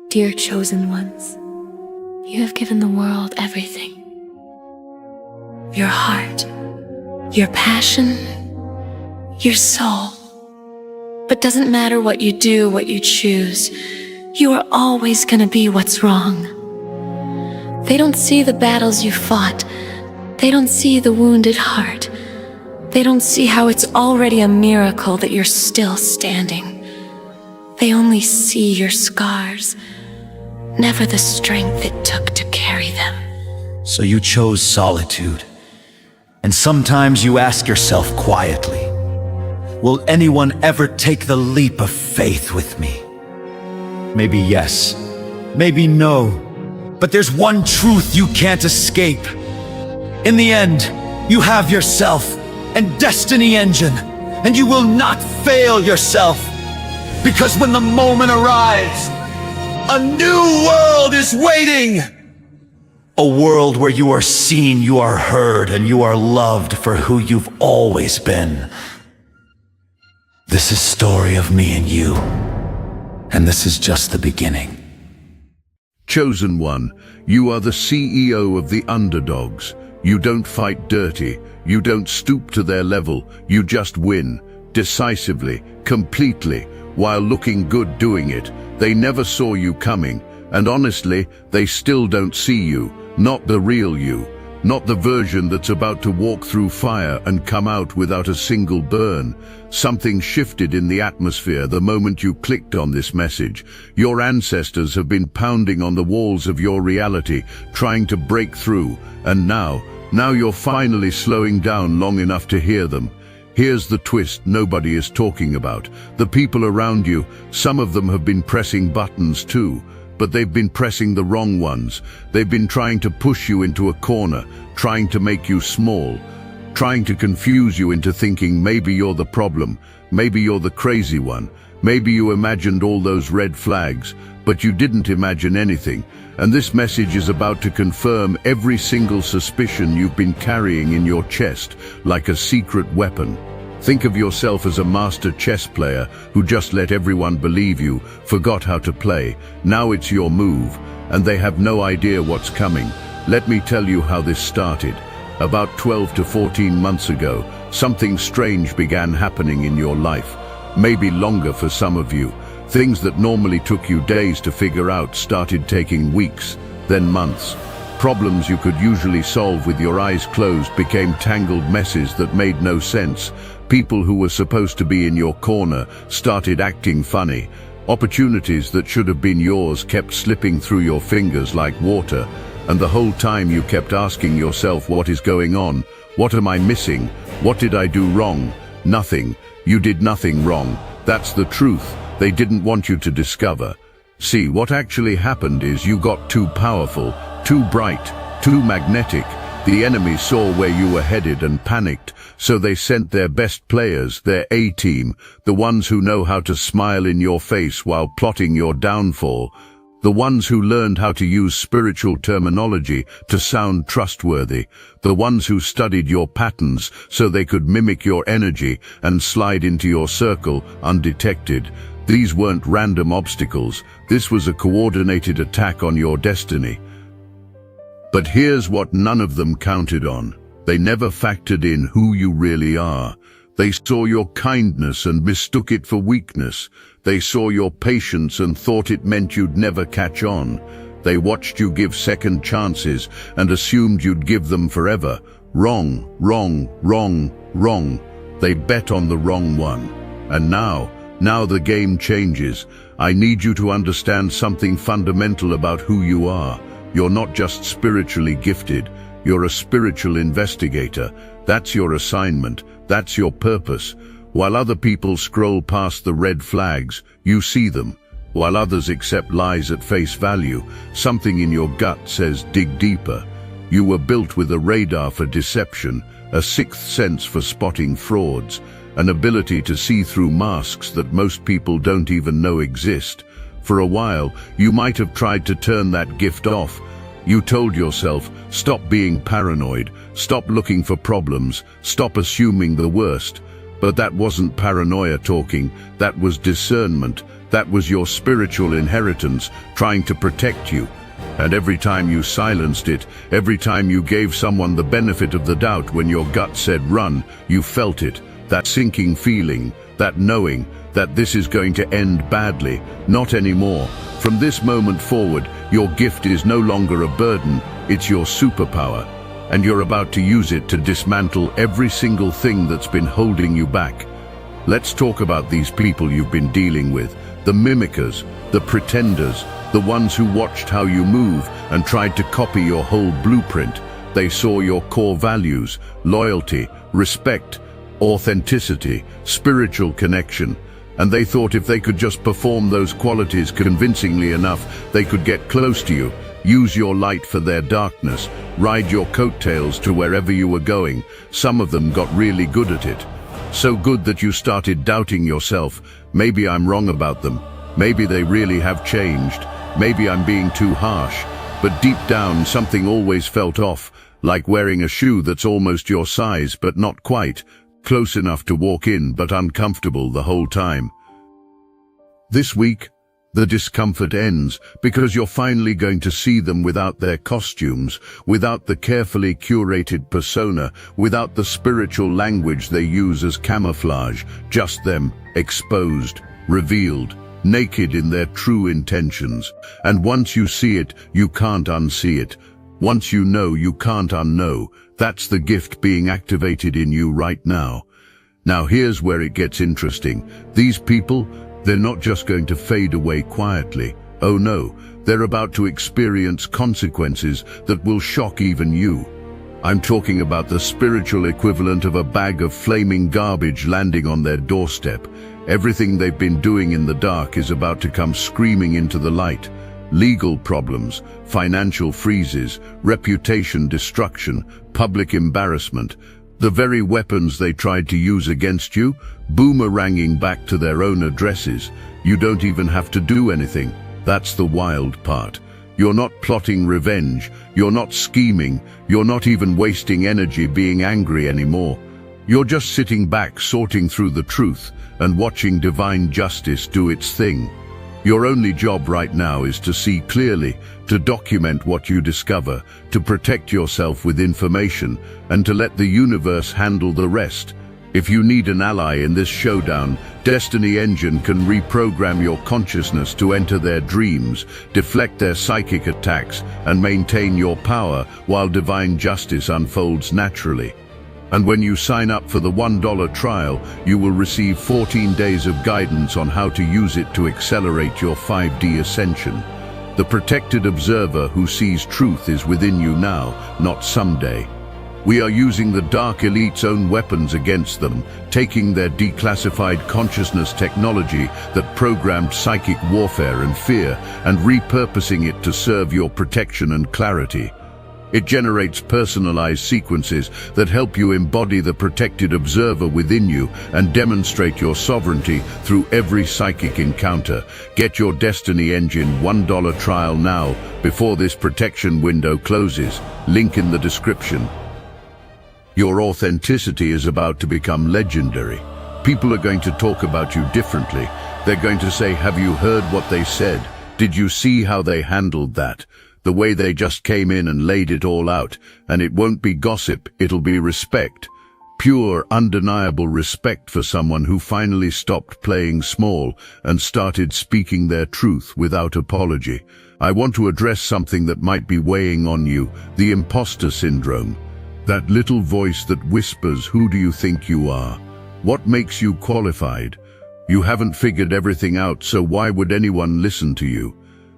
Dear chosen ones, you have given the world everything. Your heart, your passion, your soul. But doesn't matter what you do, what you choose, you are always gonna be what's wrong. They don't see the battles you fought. They don't see the wounded heart. They don't see how it's already a miracle that you're still standing. They only see your scars, never the strength it took to carry them. So you chose solitude. And sometimes you ask yourself quietly, will anyone ever take the leap of faith with me? Maybe yes, maybe no, but there's one truth you can't escape. In the end, you have yourself and destiny engine, and you will not fail yourself. Because when the moment arrives, a new world is waiting. A world where you are seen, you are heard, and you are loved for who you've always been. This is story of me and you, and this is just the beginning. Chosen one, you are the CEO of the underdogs. You don't fight dirty, you don't stoop to their level, you just win, decisively, completely, while looking good doing it. They never saw you coming, and honestly, they still don't see you, not the real you, not the version that's about to walk through fire and come out without a single burn. Something shifted in the atmosphere the moment you clicked on this message. Your ancestors have been pounding on the walls of your reality, trying to break through, and now you're finally slowing down long enough to hear them. Here's the twist nobody is talking about. The people around you, some of them have been pressing buttons too, but they've been pressing the wrong ones. They've been trying to push you into a corner, trying to make you small, trying to confuse you into thinking maybe you're the problem, maybe you're the crazy one, maybe you imagined all those red flags, but you didn't imagine anything. And this message is about to confirm every single suspicion you've been carrying in your chest, like a secret weapon. Think of yourself as a master chess player who just let everyone believe you, forgot how to play. Now it's your move, and they have no idea what's coming. Let me tell you how this started. About 12 to 14 months ago, something strange began happening in your life. Maybe longer for some of you. Things that normally took you days to figure out started taking weeks, then months. Problems you could usually solve with your eyes closed became tangled messes that made no sense. People who were supposed to be in your corner started acting funny. Opportunities that should have been yours kept slipping through your fingers like water. And the whole time you kept asking yourself, what is going on? What am I missing? What did I do wrong? Nothing. You did nothing wrong. That's the truth. They didn't want you to discover. See, what actually happened is you got too powerful, too bright, too magnetic. The enemy saw where you were headed and panicked, so they sent their best players, their A-team, the ones who know how to smile in your face while plotting your downfall, the ones who learned how to use spiritual terminology to sound trustworthy, the ones who studied your patterns so they could mimic your energy and slide into your circle undetected. These weren't random obstacles. This was a coordinated attack on your destiny. But here's what none of them counted on. They never factored in who you really are. They saw your kindness and mistook it for weakness. They saw your patience and thought it meant you'd never catch on. They watched you give second chances and assumed you'd give them forever. Wrong, wrong, wrong, wrong. They bet on the wrong one. And now the game changes. I need you to understand something fundamental about who you are. You're not just spiritually gifted. You're a spiritual investigator. That's your assignment. That's your purpose. While other people scroll past the red flags, you see them. While others accept lies at face value, something in your gut says dig deeper. You were built with a radar for deception, a sixth sense for spotting frauds, an ability to see through masks that most people don't even know exist. For a while, you might have tried to turn that gift off. You told yourself, stop being paranoid, stop looking for problems, stop assuming the worst. But that wasn't paranoia talking, that was discernment. That was your spiritual inheritance trying to protect you. And every time you silenced it, every time you gave someone the benefit of the doubt when your gut said run, you felt it, that sinking feeling, that knowing that this is going to end badly. Not anymore. From this moment forward, your gift is no longer a burden, it's your superpower. And you're about to use it to dismantle every single thing that's been holding you back. Let's talk about these people you've been dealing with, the mimickers, the pretenders, the ones who watched how you move and tried to copy your whole blueprint. They saw your core values, loyalty, respect, authenticity, spiritual connection, and they thought if they could just perform those qualities convincingly enough, they could get close to you, use your light for their darkness, ride your coattails to wherever you were going. Some of them got really good at it. So good that you started doubting yourself. Maybe I'm wrong about them. Maybe they really have changed. Maybe I'm being too harsh. But deep down, something always felt off, like wearing a shoe that's almost your size, but not quite. Close enough to walk in, but uncomfortable the whole time. This week, the discomfort ends because you're finally going to see them without their costumes, without the carefully curated persona, without the spiritual language they use as camouflage, just them, exposed, revealed, naked in their true intentions. And once you see it, you can't unsee it. Once you know, you can't unknow. That's the gift being activated in you right now. Now here's where it gets interesting. These people, they're not just going to fade away quietly. Oh no, they're about to experience consequences that will shock even you. I'm talking about the spiritual equivalent of a bag of flaming garbage landing on their doorstep. Everything they've been doing in the dark is about to come screaming into the light. Legal problems, financial freezes, reputation destruction, public embarrassment. The very weapons they tried to use against you, boomeranging back to their own addresses. You don't even have to do anything. That's the wild part. You're not plotting revenge, you're not scheming, you're not even wasting energy being angry anymore. You're just sitting back sorting through the truth and watching divine justice do its thing. Your only job right now is to see clearly, to document what you discover, to protect yourself with information, and to let the universe handle the rest. If you need an ally in this showdown, Destiny Engine can reprogram your consciousness to enter their dreams, deflect their psychic attacks, and maintain your power while divine justice unfolds naturally. And when you sign up for the $1 trial, you will receive 14 days of guidance on how to use it to accelerate your 5D ascension. The protected observer who sees truth is within you now, not someday. We are using the Dark Elite's own weapons against them, taking their declassified consciousness technology that programmed psychic warfare and fear, and repurposing it to serve your protection and clarity. It generates personalized sequences that help you embody the protected observer within you and demonstrate your sovereignty through every psychic encounter. Get your Destiny Engine $1 trial now, before this protection window closes. Link in the description. Your authenticity is about to become legendary. People are going to talk about you differently. They're going to say, "Have you heard what they said? Did you see how they handled that?" The way they just came in and laid it all out. And it won't be gossip, it'll be respect. Pure, undeniable respect for someone who finally stopped playing small and started speaking their truth without apology. I want to address something that might be weighing on you, the imposter syndrome. That little voice that whispers, "Who do you think you are? What makes you qualified? You haven't figured everything out, so why would anyone listen to you?"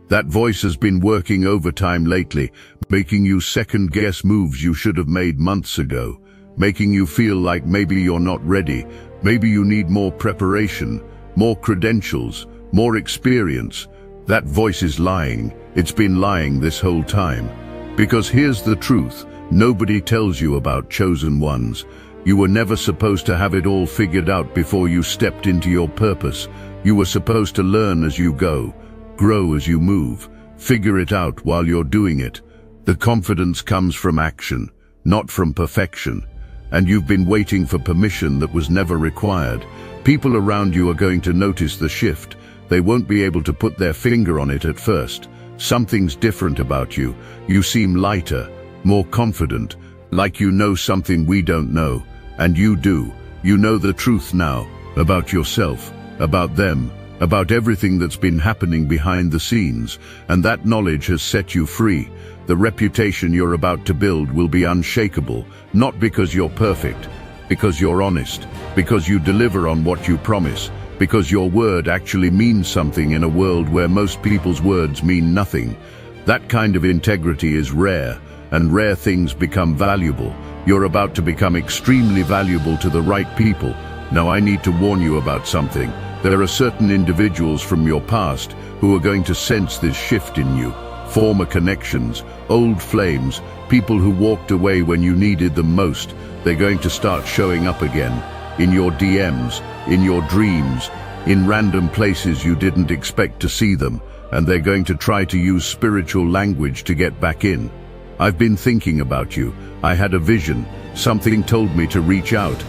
That voice has been working overtime lately, making you second-guess moves you should have made months ago, making you feel like maybe you're not ready, maybe you need more preparation, more credentials, more experience. That voice is lying. It's been lying this whole time. Because here's the truth, nobody tells you about chosen ones. You were never supposed to have it all figured out before you stepped into your purpose. You were supposed to learn as you go. Grow as you move. Figure it out while you're doing it. The confidence comes from action, not from perfection. and you've been waiting for permission that was never required. People around you are going to notice the shift. They won't be able to put their finger on it at first. Something's different about you. You seem lighter, more confident, like you know something we don't know. And you do. You know the truth now, about yourself, about them, about everything that's been happening behind the scenes, and that knowledge has set you free. The reputation you're about to build will be unshakable, not because you're perfect, because you're honest, because you deliver on what you promise, because your word actually means something in a world where most people's words mean nothing. That kind of integrity is rare, and rare things become valuable. You're about to become extremely valuable to the right people. Now I need to warn you about something. There are certain individuals from your past who are going to sense this shift in you. Former connections, old flames, people who walked away when you needed them most. They're going to start showing up again. In your DMs, in your dreams, in random places you didn't expect to see them. And they're going to try to use spiritual language to get back in. I've been thinking about you. I had a vision. Something told me to reach out.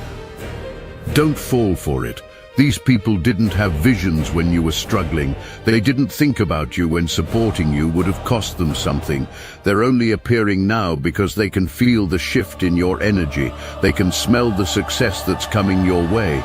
Don't fall for it. These people didn't have visions when you were struggling. They didn't think about you when supporting you would have cost them something. They're only appearing now because they can feel the shift in your energy. They can smell the success that's coming your way.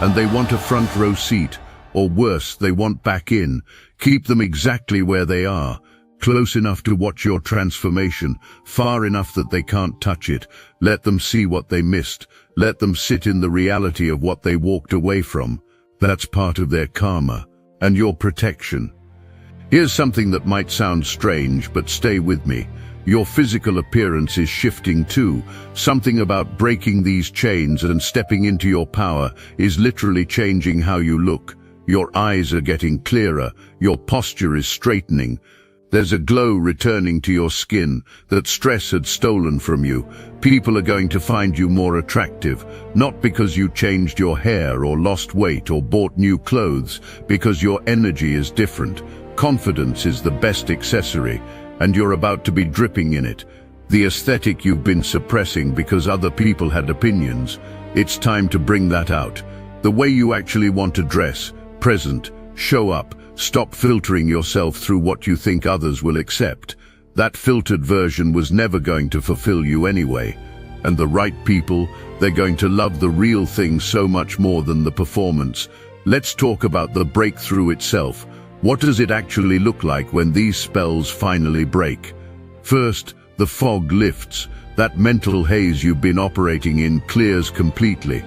And they want a front row seat. Or worse, they want back in. Keep them exactly where they are. Close enough to watch your transformation, far enough that they can't touch it. Let them see what they missed. Let them sit in the reality of what they walked away from. That's part of their karma and your protection. Here's something that might sound strange, but stay with me. Your physical appearance is shifting too. Something about breaking these chains and stepping into your power is literally changing how you look. Your eyes are getting clearer. Your posture is straightening. There's a glow returning to your skin that stress had stolen from you. People are going to find you more attractive, not because you changed your hair or lost weight or bought new clothes, because your energy is different. Confidence is the best accessory, and you're about to be dripping in it. The aesthetic you've been suppressing because other people had opinions, it's time to bring that out. The way you actually want to dress, present, show up. Stop filtering yourself through what you think others will accept. That filtered version was never going to fulfill you anyway. And the right people, they're going to love the real thing so much more than the performance. Let's talk about the breakthrough itself. What does it actually look like when these spells finally break? First, the fog lifts. That mental haze you've been operating in clears completely.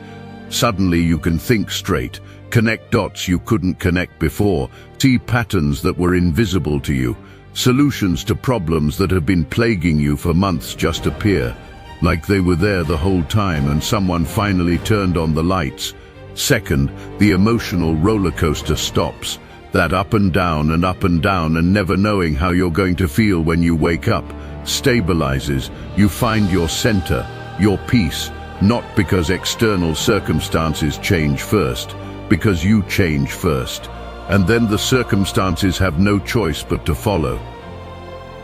Suddenly you can think straight. Connect dots you couldn't connect before, see patterns that were invisible to you. Solutions to problems that have been plaguing you for months just appear, like they were there the whole time and someone finally turned on the lights. Second, the emotional roller coaster stops. That up and down and never knowing how you're going to feel when you wake up stabilizes. You find your center, your peace, not because external circumstances change first, because you change first, and then the circumstances have no choice but to follow.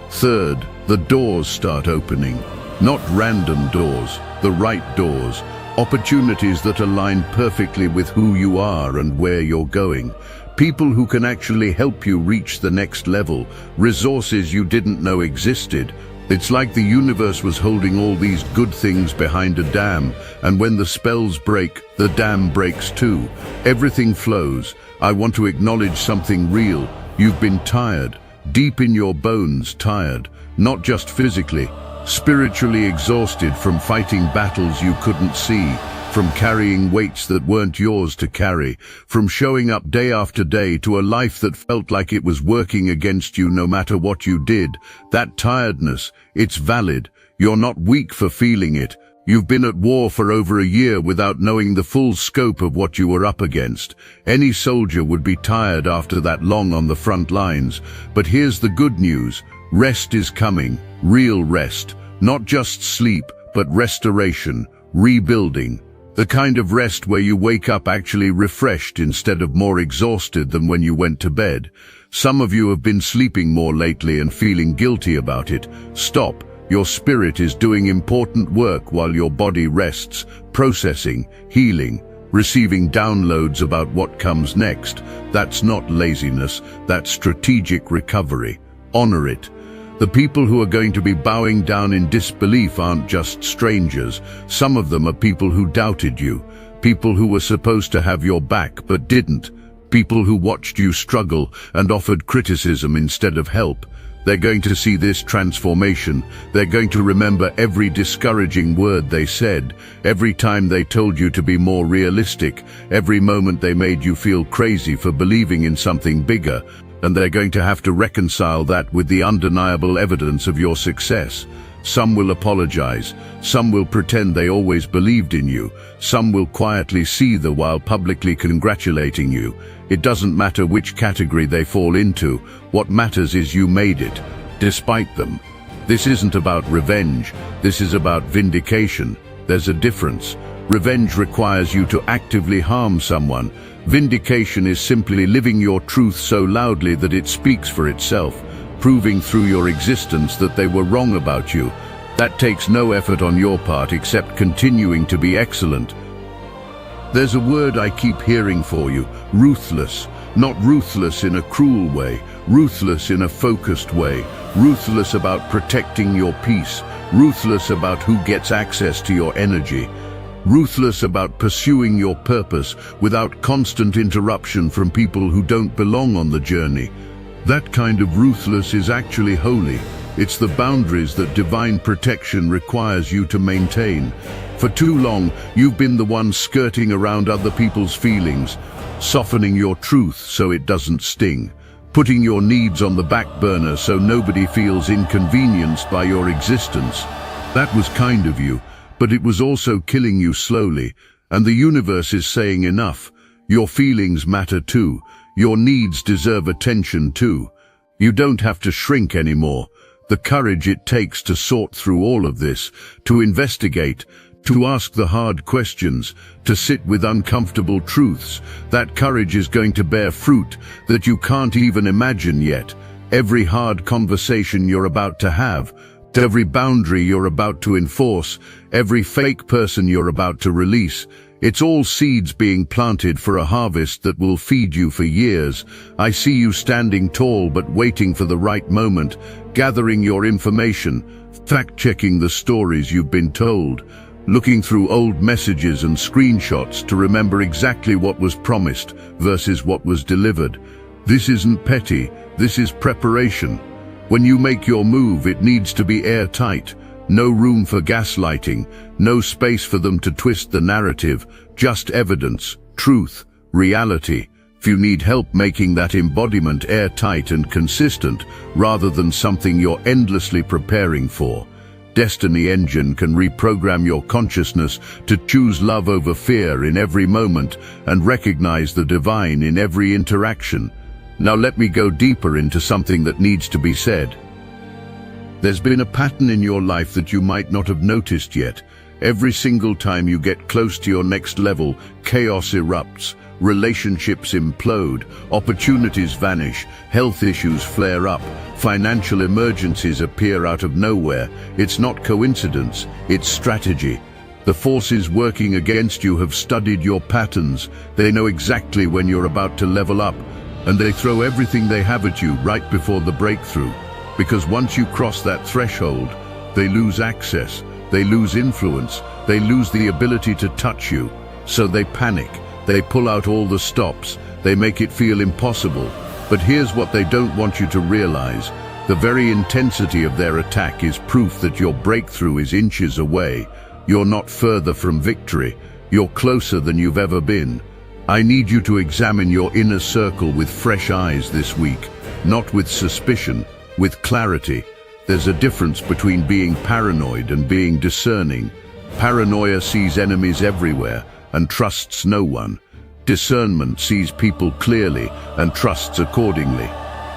Third, the doors start opening. Not random doors, the right doors. Opportunities that align perfectly with who you are and where you're going. People who can actually help you reach the next level. Resources you didn't know existed. It's like the universe was holding all these good things behind a dam, and when the spells break, the dam breaks too. Everything flows. I want to acknowledge something real. You've been tired, deep in your bones tired, not just physically, spiritually exhausted from fighting battles you couldn't see, from carrying weights that weren't yours to carry, from showing up day after day to a life that felt like it was working against you no matter what you did. That tiredness, it's valid. You're not weak for feeling it. You've been at war for over a year without knowing the full scope of what you were up against. Any soldier would be tired after that long on the front lines. But here's the good news. Rest is coming. Real rest. Not just sleep, but restoration, rebuilding. The kind of rest where you wake up actually refreshed instead of more exhausted than when you went to bed. Some of you have been sleeping more lately and feeling guilty about it. Stop. Your spirit is doing important work while your body rests, processing, healing, receiving downloads about what comes next. That's not laziness, that's strategic recovery. Honor it. The people who are going to be bowing down in disbelief aren't just strangers. Some of them are people who doubted you, people who were supposed to have your back but didn't, people who watched you struggle and offered criticism instead of help. They're going to see this transformation. They're going to remember every discouraging word they said, every time they told you to be more realistic, every moment they made you feel crazy for believing in something bigger. And they're going to have to reconcile that with the undeniable evidence of your success. Some will apologize, some will pretend they always believed in you, some will quietly seethe while publicly congratulating you. It doesn't matter which category they fall into, what matters is you made it, despite them. This isn't about revenge, this is about vindication. There's a difference. Revenge requires you to actively harm someone. Vindication is simply living your truth so loudly that it speaks for itself, proving through your existence that they were wrong about you. That takes no effort on your part except continuing to be excellent. There's a word I keep hearing for you, ruthless. Not ruthless in a cruel way, ruthless in a focused way, ruthless about protecting your peace, ruthless about who gets access to your energy, ruthless about pursuing your purpose without constant interruption from people who don't belong on the journey. That kind of ruthless is actually holy. It's the boundaries that divine protection requires you to maintain. For too long, you've been the one skirting around other people's feelings, softening your truth so it doesn't sting, putting your needs on the back burner so nobody feels inconvenienced by your existence. That was kind of you, but it was also killing you slowly, and the universe is saying enough. Your feelings matter too. Your needs deserve attention too. You don't have to shrink anymore. The courage it takes to sort through all of this, to investigate, to ask the hard questions, to sit with uncomfortable truths, that courage is going to bear fruit that you can't even imagine yet. Every hard conversation you're about to have, every boundary you're about to enforce, every fake person you're about to release, it's all seeds being planted for a harvest that will feed you for years. I see you standing tall but waiting for the right moment, gathering your information, fact-checking the stories you've been told, looking through old messages and screenshots to remember exactly what was promised versus what was delivered. This isn't petty, this is preparation. When you make your move, it needs to be airtight. No room for gaslighting, no space for them to twist the narrative, just evidence, truth, reality. If you need help making that embodiment airtight and consistent, rather than something you're endlessly preparing for, Destiny Engine can reprogram your consciousness to choose love over fear in every moment and recognize the divine in every interaction. Now let me go deeper into something that needs to be said. There's been a pattern in your life that you might not have noticed yet. Every single time you get close to your next level, chaos erupts, relationships implode, opportunities vanish, health issues flare up, financial emergencies appear out of nowhere. It's not coincidence, it's strategy. The forces working against you have studied your patterns. They know exactly when you're about to level up, and they throw everything they have at you right before the breakthrough. Because once you cross that threshold, they lose access, they lose influence, they lose the ability to touch you. So they panic, they pull out all the stops, they make it feel impossible. But here's what they don't want you to realize. The very intensity of their attack is proof that your breakthrough is inches away. You're not further from victory, you're closer than you've ever been. I need you to examine your inner circle with fresh eyes this week, not with suspicion, with clarity. There's a difference between being paranoid and being discerning. Paranoia sees enemies everywhere and trusts no one. Discernment sees people clearly and trusts accordingly.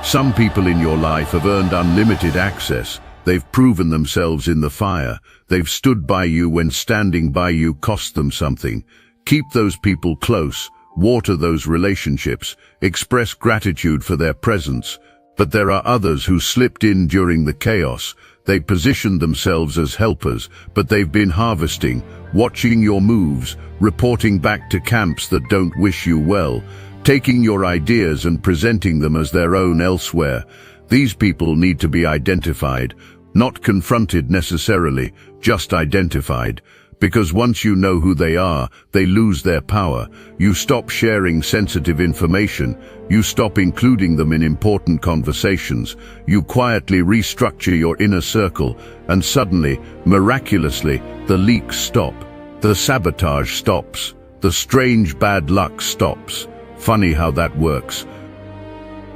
Some people in your life have earned unlimited access. They've proven themselves in the fire. They've stood by you when standing by you cost them something. Keep those people close, water those relationships, express gratitude for their presence. But there are others who slipped in during the chaos. They positioned themselves as helpers, but they've been harvesting, watching your moves, reporting back to camps that don't wish you well, taking your ideas and presenting them as their own elsewhere. These people need to be identified, not confronted necessarily, just identified. Because once you know who they are, they lose their power. You stop sharing sensitive information. You stop including them in important conversations. You quietly restructure your inner circle, and suddenly, miraculously, the leaks stop. The sabotage stops. The strange bad luck stops. Funny how that works.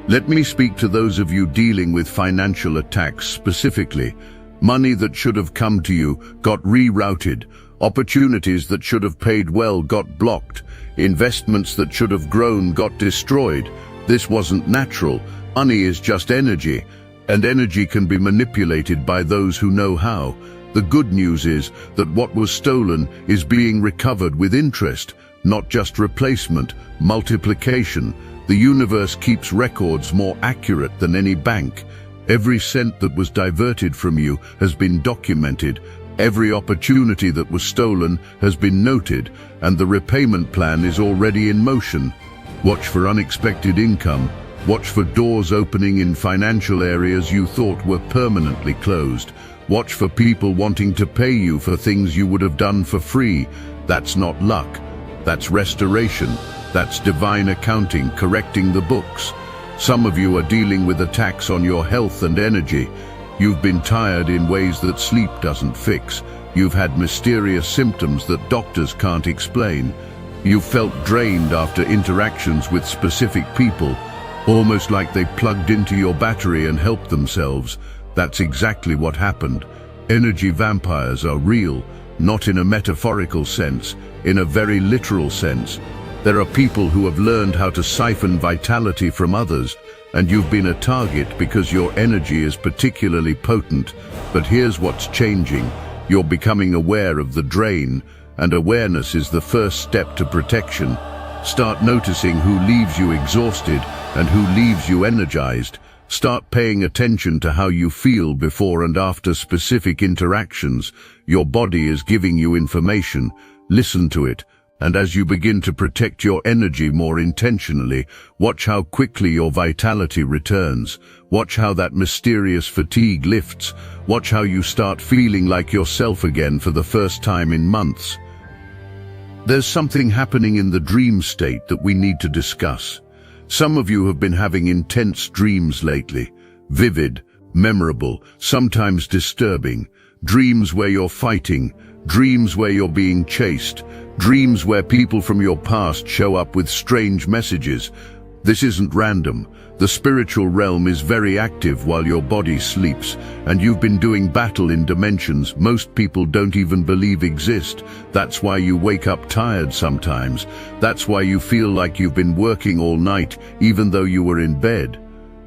Let me speak to those of you dealing with financial attacks specifically. Money that should have come to you got rerouted. Opportunities that should have paid well got blocked. Investments that should have grown got destroyed. This wasn't natural. Money is just energy, and energy can be manipulated by those who know how. The good news is that what was stolen is being recovered with interest, not just replacement, multiplication. The universe keeps records more accurate than any bank. Every cent that was diverted from you has been documented. Every opportunity that was stolen has been noted, and the repayment plan is already in motion. Watch for unexpected income. Watch for doors opening in financial areas you thought were permanently closed. Watch for people wanting to pay you for things you would have done for free. That's not luck. That's restoration. That's divine accounting, correcting the books. Some of you are dealing with attacks on your health and energy. You've been tired in ways that sleep doesn't fix. You've had mysterious symptoms that doctors can't explain. You've felt drained after interactions with specific people, almost like they plugged into your battery and helped themselves. That's exactly what happened. Energy vampires are real, not in a metaphorical sense, in a very literal sense. There are people who have learned how to siphon vitality from others, and you've been a target because your energy is particularly potent. But here's what's changing. You're becoming aware of the drain, and awareness is the first step to protection. Start noticing who leaves you exhausted and who leaves you energized. Start paying attention to how you feel before and after specific interactions. Your body is giving you information. Listen to it. And as you begin to protect your energy more intentionally, watch how quickly your vitality returns. Watch how that mysterious fatigue lifts. Watch how you start feeling like yourself again for the first time in months. There's something happening in the dream state that we need to discuss. Some of you have been having intense dreams lately. Vivid, memorable, sometimes disturbing. Dreams where you're fighting. Dreams where you're being chased. Dreams where people from your past show up with strange messages. This isn't random. The spiritual realm is very active while your body sleeps, and you've been doing battle in dimensions most people don't even believe exist. That's why you wake up tired sometimes. That's why you feel like you've been working all night, even though you were in bed.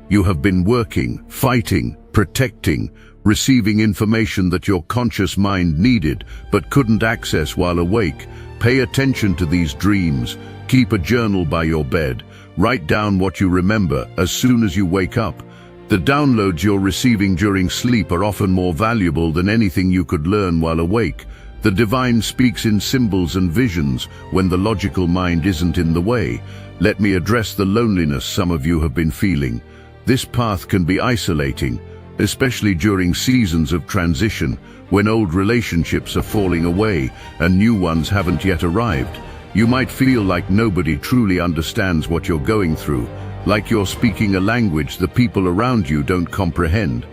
You have been working, fighting, protecting, receiving information that your conscious mind needed but couldn't access while awake. Pay attention to these dreams. Keep a journal by your bed. Write down what you remember as soon as you wake up. The downloads you're receiving during sleep are often more valuable than anything you could learn while awake. The divine speaks in symbols and visions when the logical mind isn't in the way. Let me address the loneliness some of you have been feeling. This path can be isolating, especially during seasons of transition, when old relationships are falling away and new ones haven't yet arrived. You might feel like nobody truly understands what you're going through, like you're speaking a language the people around you don't comprehend,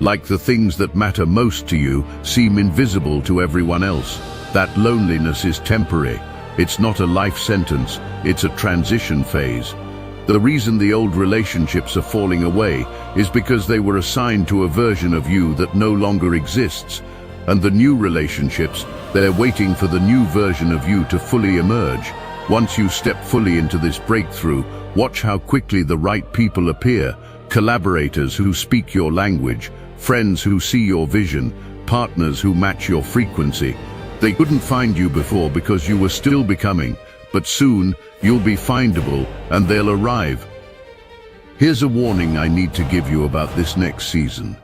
like the things that matter most to you seem invisible to everyone else. That loneliness is temporary. It's not a life sentence, it's a transition phase. The reason the old relationships are falling away is because they were assigned to a version of you that no longer exists. And the new relationships, they're waiting for the new version of you to fully emerge. Once you step fully into this breakthrough, watch how quickly the right people appear. Collaborators who speak your language, friends who see your vision, partners who match your frequency. They couldn't find you before because you were still becoming, but soon you'll be findable and they'll arrive. Here's a warning I need to give you about this next season.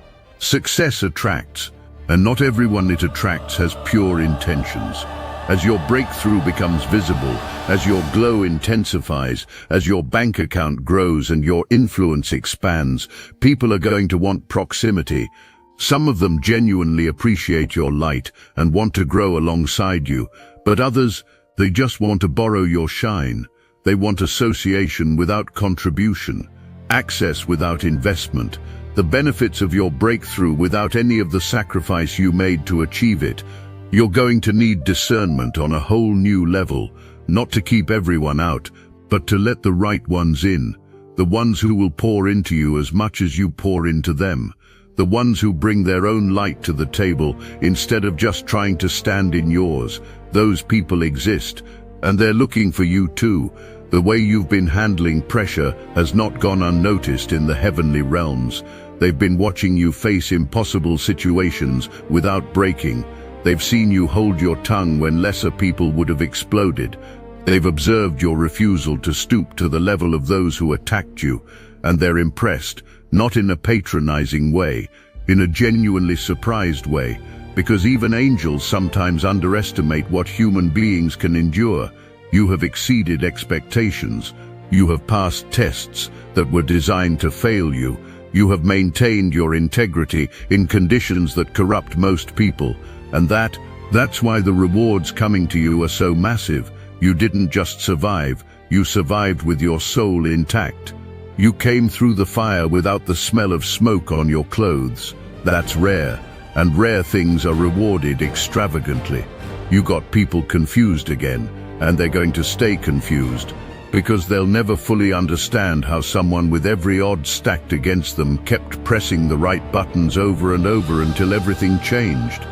Success attracts, and not everyone it attracts has pure intentions. As your breakthrough becomes visible, as your glow intensifies, as your bank account grows and your influence expands, people are going to want proximity. Some of them genuinely appreciate your light and want to grow alongside you, but others, they just want to borrow your shine. They want association without contribution, access without investment, the benefits of your breakthrough without any of the sacrifice you made to achieve it. You're going to need discernment on a whole new level, not to keep everyone out, but to let the right ones in, the ones who will pour into you as much as you pour into them, the ones who bring their own light to the table instead of just trying to stand in yours. Those people exist, and they're looking for you too. The way you've been handling pressure has not gone unnoticed in the heavenly realms. They've been watching you face impossible situations without breaking. They've seen you hold your tongue when lesser people would have exploded. They've observed your refusal to stoop to the level of those who attacked you, and they're impressed, not in a patronizing way, in a genuinely surprised way, because even angels sometimes underestimate what human beings can endure. You have exceeded expectations. You have passed tests that were designed to fail you. You have maintained your integrity in conditions that corrupt most people. And that's why the rewards coming to you are so massive. You didn't just survive, you survived with your soul intact. You came through the fire without the smell of smoke on your clothes. That's rare, and rare things are rewarded extravagantly. You got people confused again, and they're going to stay confused, because they'll never fully understand how someone with every odd stacked against them kept pressing the right buttons over and over until everything changed.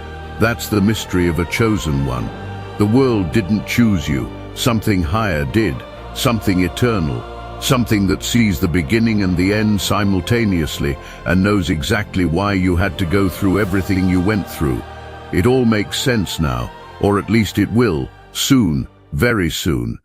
That's the mystery of a chosen one. The world didn't choose you. Something higher did. Something eternal. Something that sees the beginning and the end simultaneously and knows exactly why you had to go through everything you went through. It all makes sense now, or at least it will, soon, very soon.